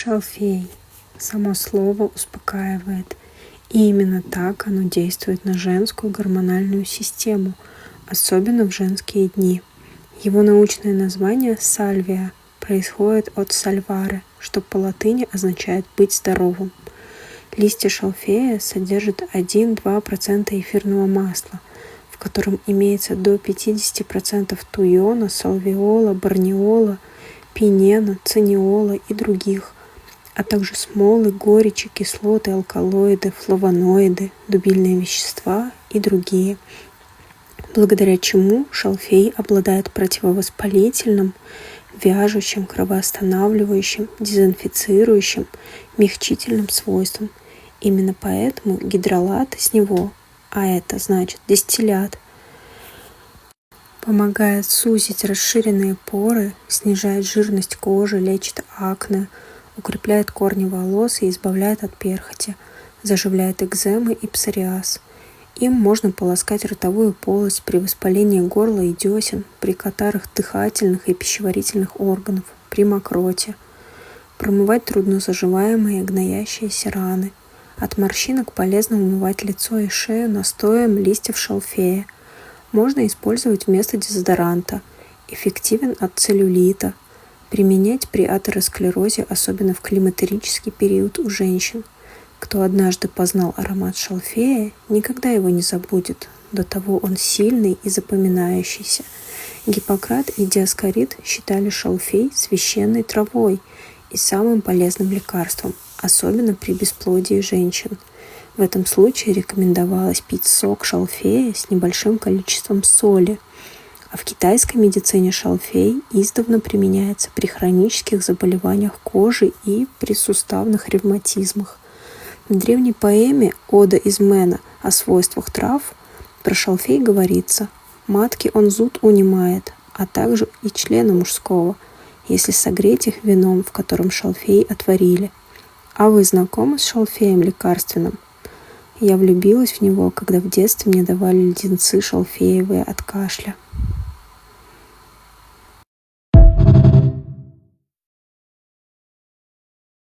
Шалфей. Само слово успокаивает. И именно так оно действует на женскую гормональную систему, особенно в женские дни. Его научное название сальвия происходит от сальваре, что по латыни означает «быть здоровым». Листья шалфея содержат 1-2% эфирного масла, в котором имеется до 50% туиона, салвиола, борнеола, пинена, циниола и других, а также смолы, горечи, кислоты, алкалоиды, флавоноиды, дубильные вещества и другие, благодаря чему шалфей обладает противовоспалительным, вяжущим, кровоостанавливающим, дезинфицирующим, мягчительным свойством. Именно поэтому гидролат из него, а это значит дистиллят, помогает сузить расширенные поры, снижает жирность кожи, лечит акне, укрепляет корни волос и избавляет от перхоти, заживляет экземы и псориаз. Им можно полоскать ротовую полость при воспалении горла и десен, при катарах дыхательных и пищеварительных органов, при мокроте, промывать труднозаживаемые гноящиеся раны. От морщинок полезно умывать лицо и шею настоем листьев шалфея. Можно использовать вместо дезодоранта. Эффективен от целлюлита. Применять при атеросклерозе, особенно в климактерический период у женщин. Кто однажды познал аромат шалфея, никогда его не забудет. До того он сильный и запоминающийся. Гиппократ и Диоскорид считали шалфей священной травой и самым полезным лекарством, особенно при бесплодии женщин. В этом случае рекомендовалось пить сок шалфея с небольшим количеством соли. А в китайской медицине шалфей издавна применяется при хронических заболеваниях кожи и при суставных ревматизмах. В древней поэме «Ода Измена» о свойствах трав про шалфей говорится: «Матки он зуд унимает, а также и члена мужского, если согреть их вином, в котором шалфей отварили». А вы знакомы с шалфеем лекарственным? Я влюбилась в него, когда в детстве мне давали леденцы шалфеевые от кашля.